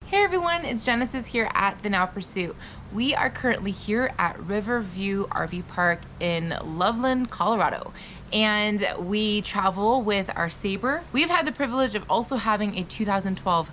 Hey everyone, it's Genesis here at The Now Pursuit. We are currently here at Riverview RV Park in Loveland, Colorado, and we travel with our Sabre. We've had the privilege of also having a 2012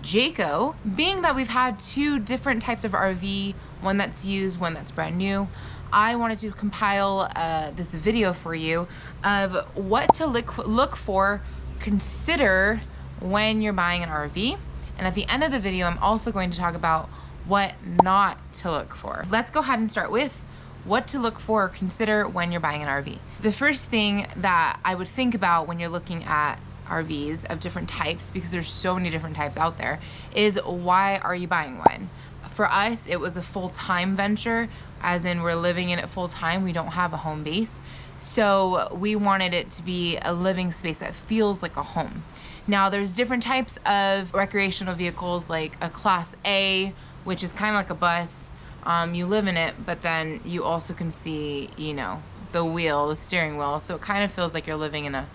Jayco. Being that we've had two different types of RV, one that's used, one that's brand new, I wanted to compile this video for you of what to look for, consider when you're buying an RV. And at the end of the video, I'm also going to talk about what not to look for. Let's go ahead and start with what to look for or consider when you're buying an RV. The first thing that I would think about when you're looking at RVs of different types, because there's so many different types out there, is why are you buying one? For us, it was a full-time venture, as in we're living in it full-time. We don't have a home base. So we wanted it to be a living space that feels like a home. Now there's different types of recreational vehicles, like a Class A, which is kind of like a bus. You live in it, but then you also can see, you know, the wheel, the steering wheel. So it kind of feels like you're living in a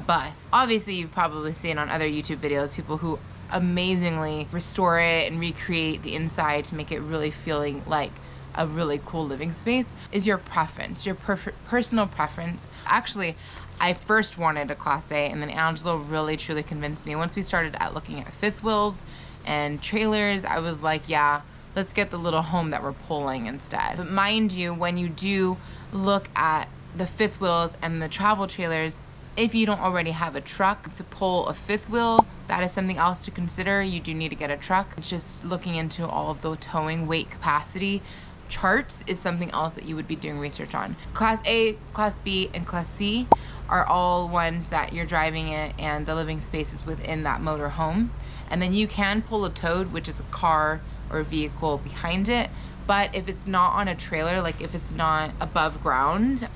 bus. Obviously, you've probably seen on other YouTube videos, people who amazingly restore it and recreate the inside to make it really feeling like a really cool living space. Is your preference, your personal preference. Actually, I first wanted a Class A, and then Angelo really truly convinced me. Once we started looking at fifth wheels and trailers, I was like, yeah, let's get the little home that we're pulling instead. But mind you, when you do look at the fifth wheels and the travel trailers, if you don't already have a truck to pull a fifth wheel, that is something else to consider. You do need to get a truck. Just looking into all of the towing weight capacity charts is something else that you would be doing research on. Class A, Class B, and Class C are all ones that you're driving it and the living space is within that motor home. And then you can pull a towed, which is a car or a vehicle behind it. But if it's not on a trailer, like if it's not above ground,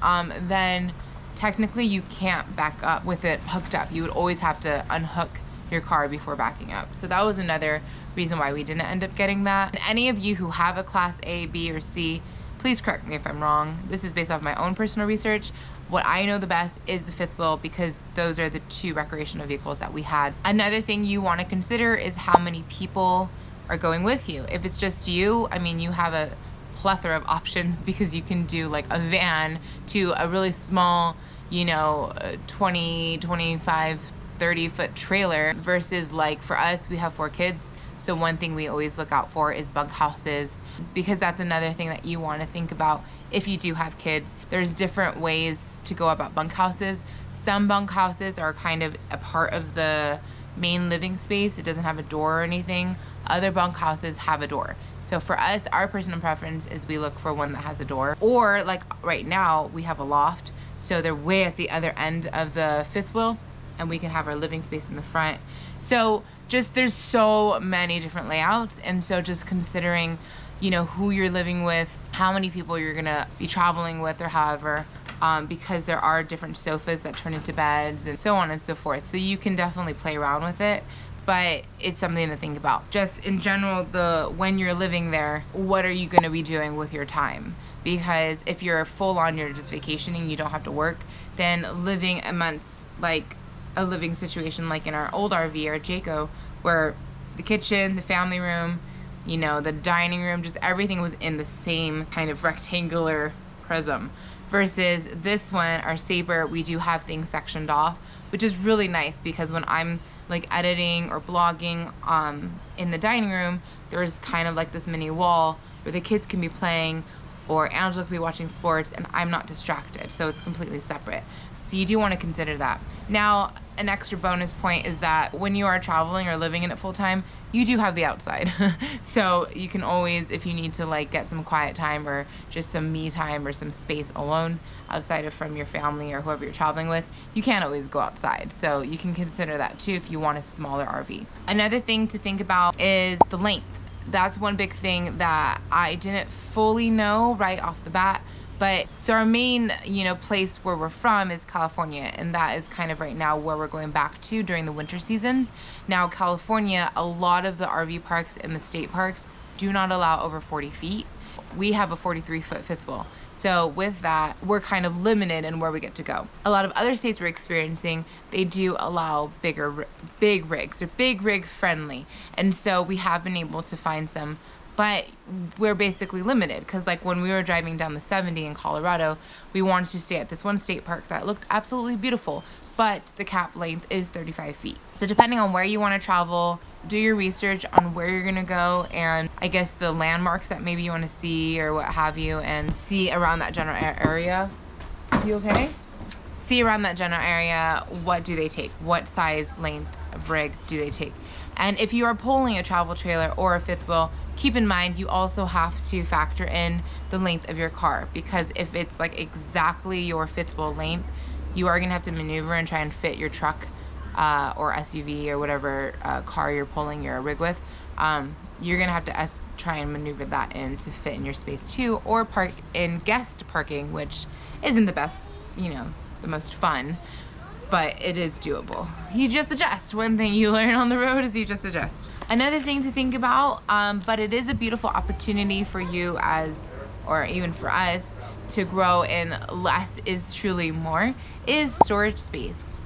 then technically you can't back up with it hooked up. You would always have to unhook your car before backing up. So that was another reason why we didn't end up getting that. And any of you who have a Class A, B, or C, please correct me if I'm wrong. This is based off my own personal research. What I know the best is the fifth wheel, because those are the two recreational vehicles that we had. Another thing you want to consider is how many people are going with you. If it's just you, I mean, you have a plethora of options, because you can do like a van to a really small, you know, 20, 25, 30-foot trailer, versus like for us, we have 4 kids. So one thing we always look out for is bunkhouses, because that's another thing that you want to think about if you do have kids. There's different ways to go about bunkhouses. Some bunkhouses are kind of a part of the main living space. It doesn't have a door or anything. Other bunkhouses have a door. So for us, our personal preference is we look for one that has a door. Or like right now, we have a loft. So they're way at the other end of the fifth wheel, and we can have our living space in the front. So just there's so many different layouts, and so just considering, you know, who you're living with, how many people you're gonna be traveling with, or however, because there are different sofas that turn into beds and so on and so forth. So you can definitely play around with it, but it's something to think about. Just in general, when you're living there, what are you gonna be doing with your time? Because if you're full on, you're just vacationing, you don't have to work, then living amongst like a living situation like in our old RV or Jayco, where the kitchen, the family room, you know, the dining room, just everything was in the same kind of rectangular prism. Versus this one, our Sabre, we do have things sectioned off, which is really nice, because when I'm like editing or blogging in the dining room, there's kind of like this mini wall where the kids can be playing, or Angela could be watching sports, and I'm not distracted. So it's completely separate. So you do want to consider that. Now, an extra bonus point is that when you are traveling or living in it full time, you do have the outside. So you can always, if you need to like get some quiet time or just some me time or some space alone outside of from your family or whoever you're traveling with, you can always go outside. So you can consider that too if you want a smaller RV. Another thing to think about is the length. That's one big thing that I didn't fully know right off the bat. But so our main, you know, place where we're from is California, and that is kind of right now where we're going back to during the winter seasons. Now, California, a lot of the RV parks and the state parks do not allow over 40 feet. We have a 43-foot fifth wheel. So with that, we're kind of limited in where we get to go. A lot of other states we're experiencing, they do allow big rigs. They're big rig friendly. And so we have been able to find some, but we're basically limited because like when we were driving down the 70 in Colorado, we wanted to stay at this one state park that looked absolutely beautiful, but the cap length is 35 feet. So depending on where you want to travel, do your research on where you're gonna go and I guess the landmarks that maybe you want to see or what have you, and see around that general area. You okay? See around that general area, what do they take? What size length of rig do they take? And if you are pulling a travel trailer or a fifth wheel, keep in mind you also have to factor in the length of your car, because if it's like exactly your fifth wheel length, you are gonna have to maneuver and try and fit your truck or SUV or whatever car you're pulling your rig with. You're gonna have to try and maneuver that in to fit in your space too, or park in guest parking, which isn't the best, you know, the most fun, but it is doable. You just adjust. One thing you learn on the road is you just adjust. Another thing to think about, but it is a beautiful opportunity for you as, or even for us, to grow in less is truly more, is storage space.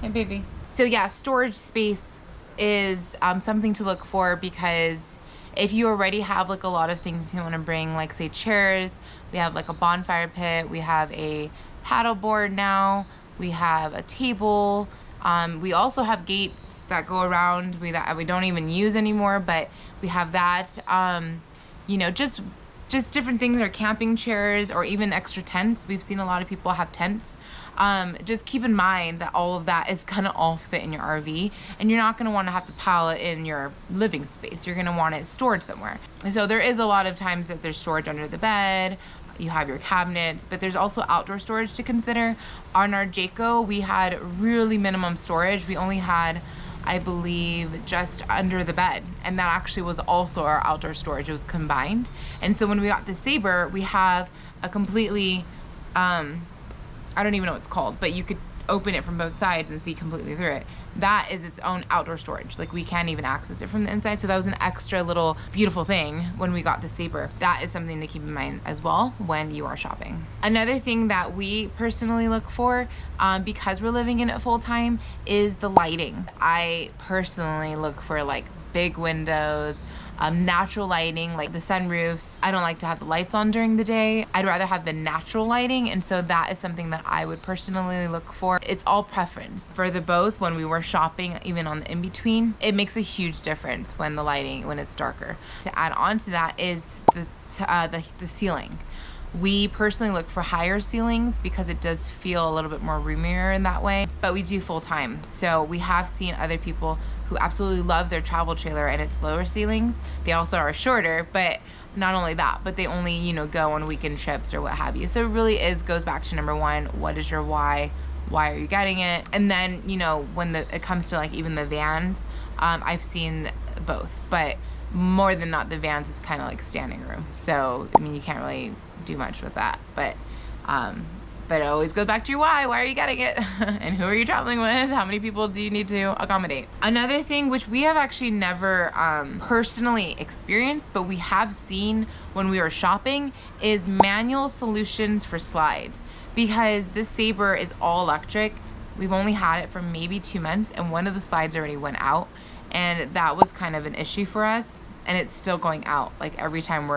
Hey, baby. So yeah, storage space is something to look for, because if you already have like a lot of things you want to bring, like say chairs, we have like a bonfire pit, we have a paddle board now, we have a table, we also have gates that go around we don't even use anymore, but we have that, you know, just different things, or camping chairs, or even extra tents. We've seen a lot of people have tents. Just keep in mind that all of that is gonna all fit in your RV, and you're not gonna wanna have to pile it in your living space. You're gonna want it stored somewhere. And so there is a lot of times that there's storage under the bed, you have your cabinets, but there's also outdoor storage to consider. On our Jayco, we had really minimum storage. We only had, I believe, just under the bed, and that actually was also our outdoor storage. It was combined. And so when we got the Sabre, we have a completely, I don't even know what it's called, but you could open it from both sides and see completely through it. That is its own outdoor storage. Like we can't even access it from the inside. So that was an extra little beautiful thing when we got the Sabre. That is something to keep in mind as well when you are shopping. Another thing that we personally look for, because we're living in it full time, is the lighting. I personally look for like big windows, natural lighting, like the sunroofs. I don't like to have the lights on during the day. I'd rather have the natural lighting, and so that is something that I would personally look for. It's all preference. For the both, when we were shopping, even on the in-between, it makes a huge difference when the lighting, when it's darker. To add on to that is the ceiling. We personally look for higher ceilings because it does feel a little bit more roomier in that way, but we do full time. So we have seen other people who absolutely love their travel trailer and its lower ceilings. They also are shorter, but not only that, but they only, you know, go on weekend trips or what have you. So it really goes back to number one, what is your why? Why are you getting it? And then, you know, when it comes to like even the vans, I've seen both, but more than not, the vans is kind of like standing room. So, I mean, you can't really do much with that, but it always goes back to your why. Why are you getting it? And who are you traveling with? How many people do you need to accommodate? Another thing, which we have actually never personally experienced, but we have seen when we were shopping, is manual solutions for slides. Because this Sabre is all electric, we've only had it for maybe 2 months, and one of the slides already went out, and that was kind of an issue for us, and it's still going out. Like every time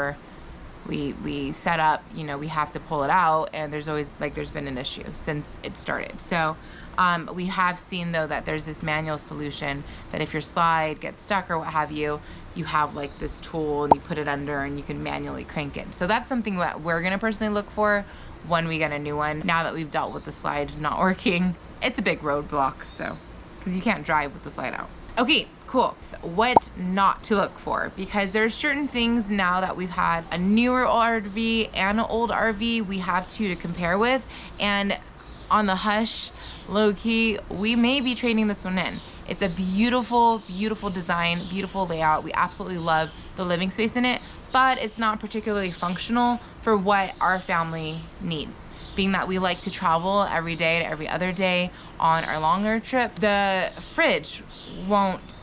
we set up, you know, we have to pull it out, and there's always like there's been an issue since it started. So we have seen though that there's this manual solution that if your slide gets stuck or what have you, you have like this tool and you put it under and you can manually crank it. So that's something that we're gonna personally look for when we get a new one, now that we've dealt with the slide not working. It's a big roadblock, so because you can't drive with the slide out. Okay, cool. What not to look for, because there's certain things now that we've had a newer RV and an old RV, we have two to compare with, and on the hush, low key, we may be trading this one in. It's a beautiful, beautiful design, beautiful layout. We absolutely love the living space in it, but it's not particularly functional for what our family needs. Being that we like to travel every day to every other day on our longer trip, the fridge won't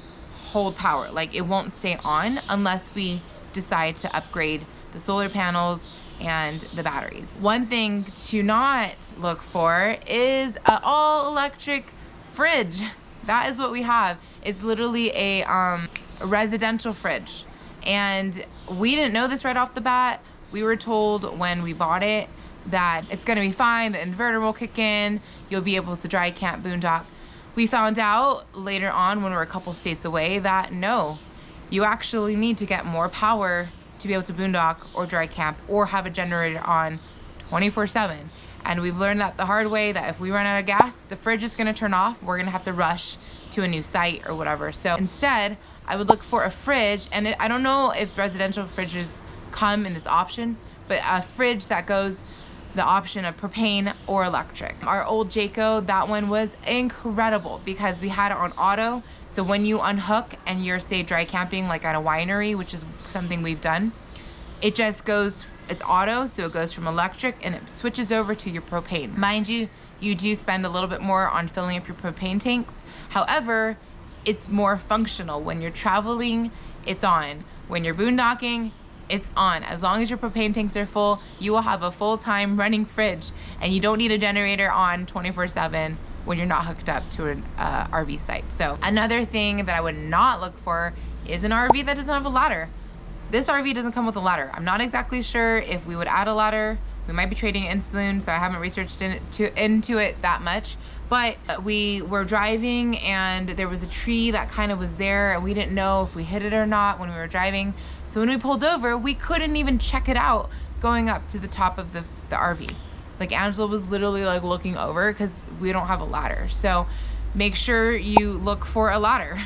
hold power. Like it won't stay on unless we decide to upgrade the solar panels and the batteries. One thing to not look for is an all-electric fridge. That is what we have. It's literally a residential fridge. And we didn't know this right off the bat. We were told when we bought it that it's gonna be fine, the inverter will kick in, you'll be able to dry camp, boondock. We found out later on when we were a couple states away that no, you actually need to get more power to be able to boondock or dry camp or have a generator on 24/7. And we've learned that the hard way, that if we run out of gas, the fridge is gonna turn off. We're gonna have to rush to a new site or whatever. So instead, I would look for a fridge, and I don't know if residential fridges come in this option, but a fridge that goes the option of propane or electric. Our old Jayco, that one was incredible because we had it on auto. So when you unhook and you're, say, dry camping like at a winery, which is something we've done, it just goes, it's auto, so it goes from electric and it switches over to your propane. Mind you, you do spend a little bit more on filling up your propane tanks. However, it's more functional. When you're traveling, it's on. When you're boondocking, it's on. As long as your propane tanks are full, you will have a full-time running fridge, and you don't need a generator on 24/7 when you're not hooked up to an RV site. So another thing that I would not look for is an RV that doesn't have a ladder. This RV doesn't come with a ladder. I'm not exactly sure if we would add a ladder. We might be trading it in soon, so I haven't researched into it that much. But we were driving and there was a tree that kind of was there, and we didn't know if we hit it or not when we were driving. So when we pulled over, we couldn't even check it out going up to the top of the RV. Like, Angela was literally like looking over because we don't have a ladder. So make sure you look for a ladder.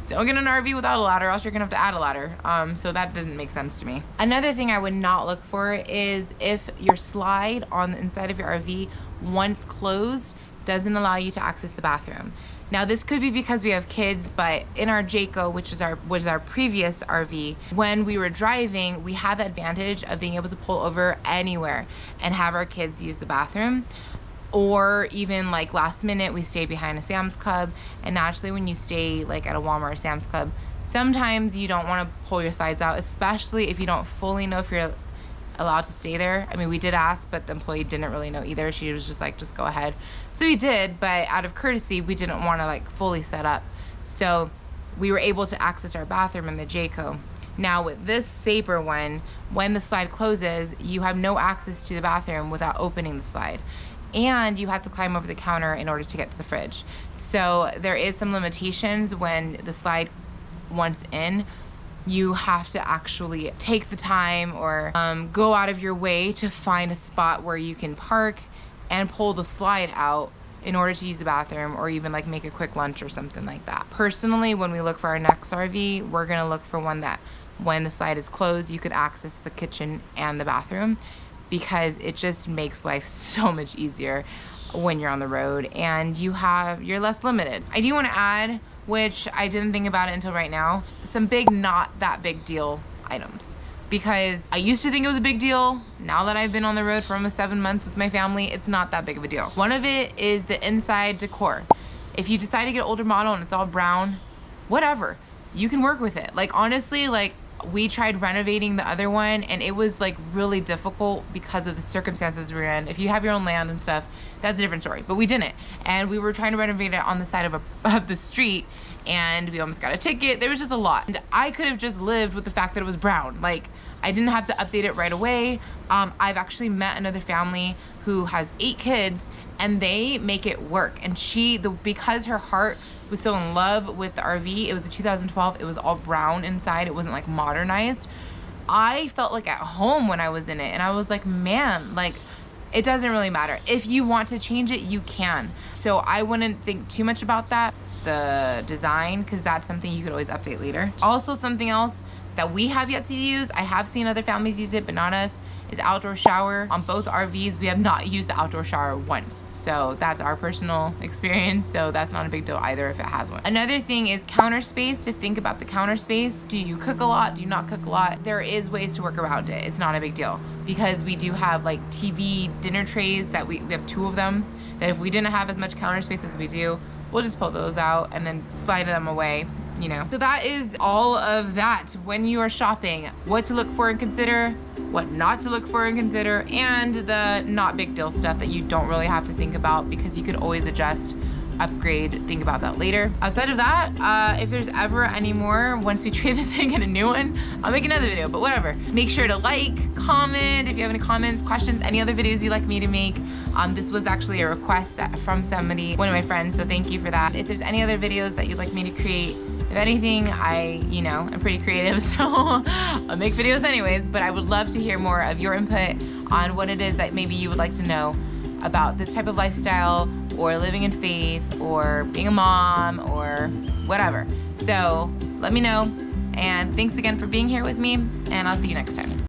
Don't get an RV without a ladder, else you're gonna have to add a ladder. So that didn't make sense to me. Another thing I would not look for is if your slide on the inside of your RV, once closed, doesn't allow you to access the bathroom. Now, this could be because we have kids, but in our Jayco, which is our previous RV, when we were driving, we had the advantage of being able to pull over anywhere and have our kids use the bathroom. Or even like last minute, we stayed behind a Sam's Club, and naturally when you stay like at a Walmart or Sam's Club, sometimes you don't want to pull your slides out, especially if you don't fully know if you're allowed to stay there. I mean, we did ask, but the employee didn't really know either. She was just like, just go ahead. So we did, but out of courtesy, we didn't want to like fully set up. So we were able to access our bathroom in the Jayco. Now with this Sabre one, when the slide closes, you have no access to the bathroom without opening the slide. And you have to climb over the counter in order to get to the fridge. So there is some limitations when the slide, once in, you have to actually take the time or go out of your way to find a spot where you can park and pull the slide out in order to use the bathroom, or even like make a quick lunch or something like that. Personally, when we look for our next RV, we're gonna look for one that when the slide is closed, you could access the kitchen and the bathroom, because it just makes life so much easier when you're on the road and you're less limited. I do want to add, which I didn't think about it until right now, some big, not that big deal items. Because I used to think it was a big deal. Now that I've been on the road for almost 7 months with my family, it's not that big of a deal. One of it is the inside decor. If you decide to get an older model and it's all brown, whatever, you can work with it. Like, honestly, like, we tried renovating the other one and it was like really difficult because of the circumstances we're in. If you have your own land and stuff, that's a different story, but we didn't. And we were trying to renovate it on the side of the street, and we almost got a ticket. There was just a lot. And I could have just lived with the fact that it was brown. Like, I didn't have to update it right away. I've actually met another family who has 8 kids and they make it work. And because her heart was so in love with the RV, it was a 2012, it was all brown inside, it wasn't like modernized. I felt like at home when I was in it, and I was like, man, like, it doesn't really matter. If you want to change it, you can. So I wouldn't think too much about that, the design, because that's something you could always update later. Also, something else that we have yet to use, I have seen other families use it, but not us, is outdoor shower. On both RVs, we have not used the outdoor shower once. So that's our personal experience. So that's not a big deal either if it has one. Another thing is counter space. To think about the counter space. Do you cook a lot? Do you not cook a lot? There is ways to work around it. It's not a big deal, because we do have like TV dinner trays that we have 2 of them, that if we didn't have as much counter space as we do, we'll just pull those out and then slide them away, you know. So that is all of that when you are shopping. What to look for and consider: what not to look for and consider, and the not big deal stuff that you don't really have to think about because you could always adjust, upgrade, think about that later. Outside of that, if there's ever any more, once we trade this and get a new one, I'll make another video, but whatever. Make sure to like, comment, if you have any comments, questions, any other videos you'd like me to make. This was actually a request from somebody, one of my friends, so thank you for that. If there's any other videos that you'd like me to create, if anything, I'm pretty creative, so I'll make videos anyways, but I would love to hear more of your input on what it is that maybe you would like to know about this type of lifestyle, or living in faith, or being a mom, or whatever. So let me know, and thanks again for being here with me, and I'll see you next time.